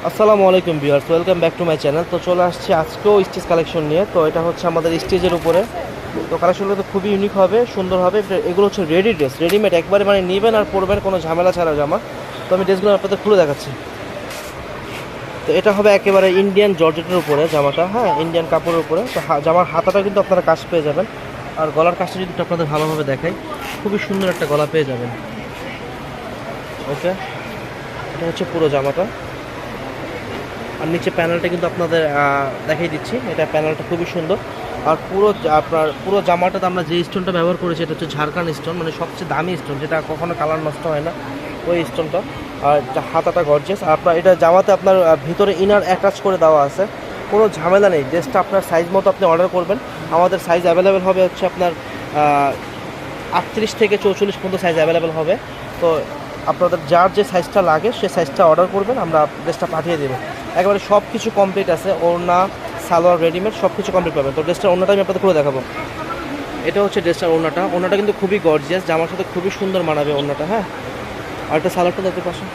আসসালামু আলাইকুম viewers, welcome back to my channel. তো চলে আসছি আজকেও স্টিচ কালেকশন নিয়ে। তো এটা হচ্ছে আমাদের স্টেজের উপরে। তো কালেকশনগুলো তো খুবই ইউনিক হবে, সুন্দর হবে। এগুলো হচ্ছে রেডি ড্রেস, রেডিমেড একবারে, মানে নেবেন আর পরবেন, কোনো ঝামেলা ছাড়া জামা। তো আমি ড্রেসগুলো আপনাদের খুলে দেখাচ্ছি। তো এটা হবে একেবারে ইন্ডিয়ান জর্জেটের উপরে জামাটা, হ্যাঁ, ইন্ডিয়ান কাপড়ের উপরে। তো জামার হাতাটা কিন্তু আপনারা কাজ পেয়ে যাবেন। আর গলার কাজটা যদি একটু আপনাদের ভালোভাবে দেখাই, খুবই সুন্দর একটা গলা পেয়ে যাবেন। ওকে, এটা হচ্ছে পুরো জামাটা। আর নিচে প্যানেলটা কিন্তু আপনাদের দেখাই দিচ্ছি। এটা প্যানেলটা খুবই সুন্দর। আর পুরো জামাটাতে আমরা যে স্টোনটা ব্যবহার করেছি, এটা হচ্ছে ঝাড়খান্ড স্টোন, মানে সবচেয়ে দামি স্টোন, যেটা কখনো কালার নষ্ট হয় না, ওই স্টোনটা। আর হাতাটা গর্জিয়াস। আর আপনার এটা জামাতে আপনার ভিতরে ইনার অ্যাটাচ করে দেওয়া আছে, কোনো ঝামেলা নেই। ড্রেসটা আপনার সাইজ মতো আপনি অর্ডার করবেন। আমাদের সাইজ অ্যাভেলেবেল হবে হচ্ছে আপনার 38 থেকে 44 পর্যন্ত সাইজ অ্যাভেলেবেল হবে। তো আপনাদের যার যে সাইজটা লাগে সে সাইজটা অর্ডার করবেন, আমরা ড্রেসটা পাঠিয়ে দেবো। একেবারে সব কিছু কমপ্লিট আছে, ওড়না, সালোয়ার, রেডিমেড সব কিছু কমপ্লিট পাবেন। তো ড্রেসটার ওড়নাটা আমি আপনাদের খুলে দেখাবো। এটা হচ্ছে ড্রেসটার ওড়নাটা কিন্তু খুবই গর্জিয়াস, জামার সাথে খুবই সুন্দর মানাবে ওড়নাটা, হ্যাঁ। আর একটা সালোয়ারটা দেখতে পাচ্ছেন,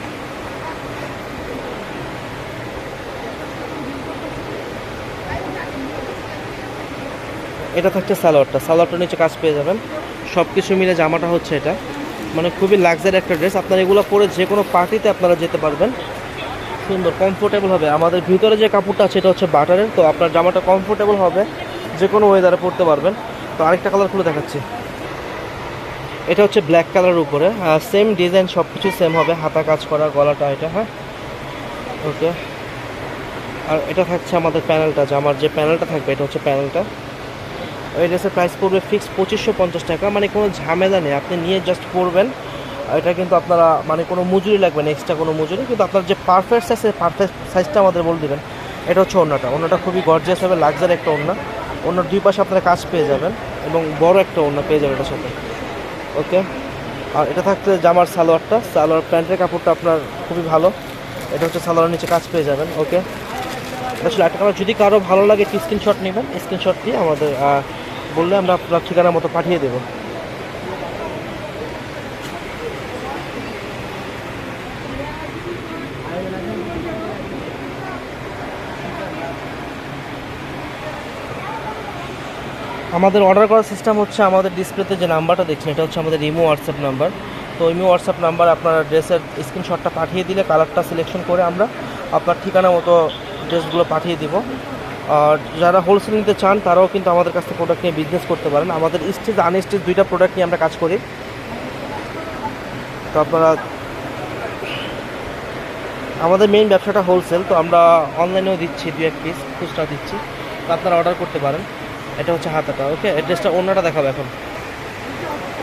এটা থাকছে সালোয়ারটার নিচে কাজ পেয়ে যাবেন। সব কিছু মিলে জামাটা হচ্ছে এটা, মানে খুবই লাক্সারি একটা ড্রেস। আপনারা এগুলো পরে যে কোনো পার্টিতে আপনারা যেতে পারবেন, সুন্দর কমফোর্টেবল হবে। আমাদের ভিতরে যে কাপড়টা আছে এটা হচ্ছে বাটারের, তো আপনার জামাটা কমফোর্টেবল হবে, যে কোনো ওয়েদারে পরতে পারবেন। তো আরেকটা কালার খুলে দেখাচ্ছি। এটা হচ্ছে ব্ল্যাক কালারের উপরে, সেম ডিজাইন, সব কিছু সেম হবে, হাতা কাজ করা, গলাটা এটা, হ্যাঁ। ওকে, আর এটা থাকছে আমাদের প্যানেলটা, জামার যে প্যানেলটা থাকবে এটা হচ্ছে প্যানেলটা। এই ড্রেসের প্রাইস পড়বে ফিক্স 2550 টাকা, মানে কোনো ঝামেলা নেই, আপনি নিয়ে জাস্ট পরবেন। এটা কিন্তু আপনারা, মানে কোনো মজুরি লাগবে না, এক্সট্রা কোনো মজুরি। কিন্তু আপনার যে পারফেক্ট সাইজ, পারফেক্ট সাইজটা আমাদের বলে দেবেন। এটা হচ্ছে ওড়নাটা খুবই গর্জিয়াস হবে, লাক্সারি একটা ওড়না। ওড়নার দুই পাশে আপনারা কাজ পেয়ে যাবেন এবং বড় একটা ওড়না পেয়ে যাবেন এটার সাথে। ওকে, আর এটা থাকছে জামার সালোয়ার প্যান্টের কাপড়টা আপনার খুবই ভালো। এটা হচ্ছে সালোয়ারের নিচে কাজ পেয়ে যাবেন। ওকে, এটা আসলে একটা কালার, যদি কারো ভালো লাগে একটি স্ক্রিনশট নেবেন, স্ক্রিনশট দিয়ে আমাদের বললে আমরা আপনার ঠিকানা মতো পাঠিয়ে দেবো। আমাদের অর্ডার করার সিস্টেম হচ্ছে, আমাদের ডিসপ্লেতে যে নাম্বারটা দেখছেন এটা হচ্ছে আমাদের ইমো হোয়াটসঅ্যাপ নাম্বার। তো ইমো হোয়াটসঅ্যাপ নাম্বার আপনারা ড্রেসের স্ক্রিনশটটা পাঠিয়ে দিলে কালারটা সিলেকশন করে আমরা আপনার ঠিকানা মতো ড্রেসগুলো পাঠিয়ে দিব। আর যারা হোলসেল নিতে চান তারাও কিন্তু আমাদের কাছ থেকে প্রোডাক্ট নিয়ে বিজনেস করতে পারেন। আমাদের স্টেজ আনস্টেজ দুইটা প্রোডাক্ট নিয়ে আমরা কাজ করি। তো আপনারা, আমাদের মেইন ব্যবসাটা হোলসেল, তো আমরা অনলাইনেও দিচ্ছি, 2-1 পিস খুচরা দিচ্ছি, তো আপনারা অর্ডার করতে পারেন। এটা হচ্ছে হাতাটা। ওকে, ড্রেসটা ওড়নাটা দেখাবো এখন।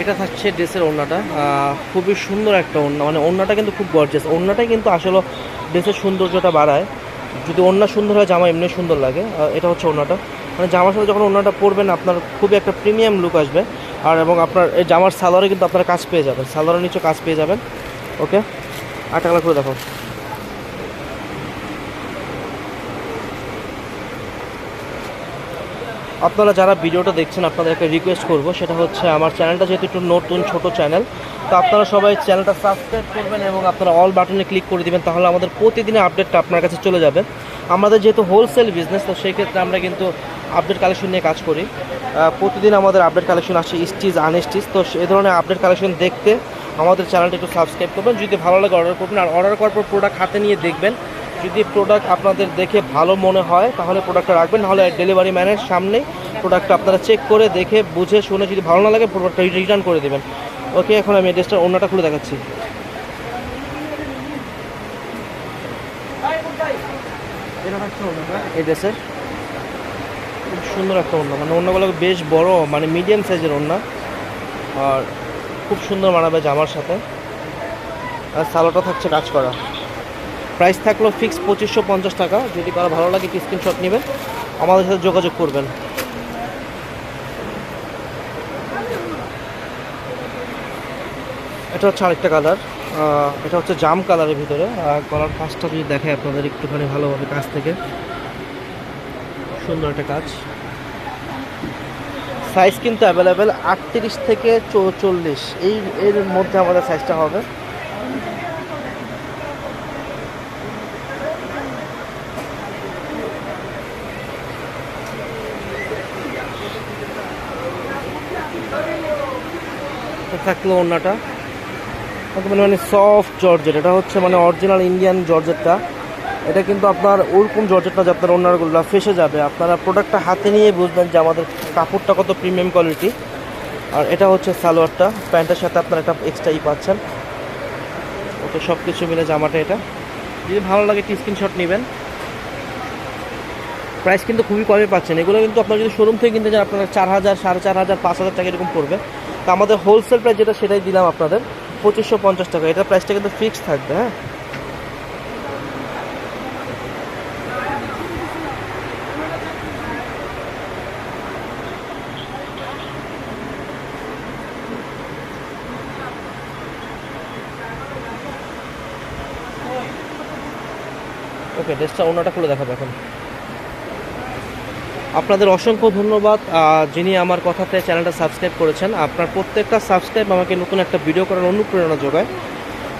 এটা থাকছে ড্রেসের ওড়নাটা, খুবই সুন্দর একটা ওড়না, মানে ওড়নাটা কিন্তু খুব গর্জিয়াস। ওড়নাটাই কিন্তু আসলে ড্রেসের সৌন্দর্যটা বাড়ায়। যদি ওড়না সুন্দর হয় জামা এমনি সুন্দর লাগে। এটা হচ্ছে ওড়নাটা, মানে জামার সাথে যখন ওড়নাটা পরবেন আপনার খুবই একটা প্রিমিয়াম লুক আসবে। আর এবং আপনার এই জামার সালোয়ারে কিন্তু আপনারা কাজ পেয়ে যাবেন, সালোয়ারের নিচে কাজ পেয়ে যাবেন। ওকে, আটটা কালার করে দেখো। আপনারা যারা ভিডিওটা দেখছেন আপনাদের একটা রিকোয়েস্ট করব, সেটা হচ্ছে আমার চ্যানেলটা যেহেতু একটু নতুন ছোট চ্যানেল, তো আপনারা সবাই চ্যানেলটা সাবস্ক্রাইব করবেন এবং আপনারা অল বাটনে ক্লিক করে দিবেন, তাহলে আমাদের প্রতিদিনের আপডেটটা আপনার কাছে চলে যাবে। আমাদের যেহেতু হোলসেল বিজনেস, তো সেই ক্ষেত্রে আমরা কিন্তু আপডেট কালেকশন নিয়ে কাজ করি। প্রতিদিন আমাদের আপডেট কালেকশন আসে, স্টিচ আনস্টিচ। তো এই ধরনের আপডেট কালেকশন দেখতে আমাদের চ্যানেলটা একটু সাবস্ক্রাইব করবেন। যদি ভালো লাগে অর্ডার করবেন, আর অর্ডার করার পর প্রোডাক্ট হাতে নিয়ে দেখবেন। যদি প্রোডাক্ট আপনাদের দেখে ভালো মনে হয় তাহলে প্রোডাক্টটা রাখবেন, নাহলে ডেলিভারি ম্যানের সামনেই প্রোডাক্টটা আপনারা চেক করে দেখে বুঝে শুনে যদি ভালো না লাগে প্রোডাক্টটা রিটার্ন করে দেবেন। ওকে, এখন আমি ড্রেসটার ওড়নাটা খুলে দেখাচ্ছি। এটা হচ্ছে ওড়নাটা এই ড্রেসের, খুব সুন্দর একটা ওড়না, মানে ওড়নাগুলো বেশ বড়, মানে মিডিয়াম সাইজের ওড়না। আর খুব সুন্দর মানাবে জামার সাথে। আর সালোয়ারটা থাকছে কাজ করা। প্রাইস থাকলো ফিক্স 2550 টাকা। যদি কারো ভালো লাগে স্ক্রিনশট নেবেন, আমাদের সাথে যোগাযোগ করবেন। এটা হচ্ছে আরেকটা কালার, এটা হচ্ছে জাম কালারের ভিতরে। গলার কাজটা যদি দেখায় আপনাদের একটুখানি ভালোভাবে কাছ থেকে, সুন্দর একটা কাজ। সাইজ কিন্তু অ্যাভেলেবেল 38 থেকে 44, এর মধ্যে আমাদের সাইজটা হবে। তো থাকলো ওড়নাটা মানে সফট জর্জেট, এটা হচ্ছে মানে অরিজিনাল ইন্ডিয়ান জর্জেটটা। এটা কিন্তু আপনার ওরকম জর্জেট না যে আপনার ওড়নাগুলো ফেসে যাবে, আপনারা প্রোডাক্টটা হাতে নিয়ে বুঝবেন যে আমাদের কাপড়টা কত প্রিমিয়াম কোয়ালিটি। আর এটা হচ্ছে সালোয়ারটা, প্যান্টের সাথে আপনারা একটা এক্সট্রা পাচ্ছেন। ওকে, সব কিছু মিলে জামাটা এটা। যদি ভালো লাগে একটি স্ক্রিনশট নেবেন। প্রাইস কিন্তু খুবই কমে পাচ্ছেন। এগুলো কিন্তু আপনারা যদি শোরুম থেকে কিনতে চান আপনারা 4000, 4500, 5000 টাকা এরকম পড়বে। তো আমাদের হোলসেল প্রাইস যেটা সেটাই দিলাম আপনাদের 2550 টাকা। এটা প্রাইসটা কিন্তু ফিক্সড থাকবে। হ্যাঁ, ওকে, ড্রেসটা ওনাটা খুলে দেখাবো এখন। আপনাদের অসংখ্য ধন্যবাদ যিনি আমার কথাতে চ্যানেলটা সাবস্ক্রাইব করেছেন। আপনার প্রত্যেকটা সাবস্ক্রাইব আমাকে নতুন একটা ভিডিও করার অনুপ্রেরণা যোগায়।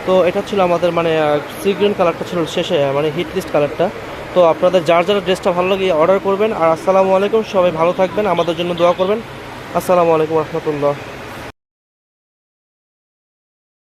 তো এটা ছিল আমাদের মানে সি গ্রিন কালারটা ছিল শেষে মানে হিট লিস্ট কালারটা। তো আপনাদের যার যার ড্রেসটা ভালো লাগে অর্ডার করবেন। আর আসসালামু আলাইকুম, সবাই ভালো থাকবেন, আমাদের জন্য দোয়া করবেন। আসসালামু আলাইকুম রহমতুল্লাহ।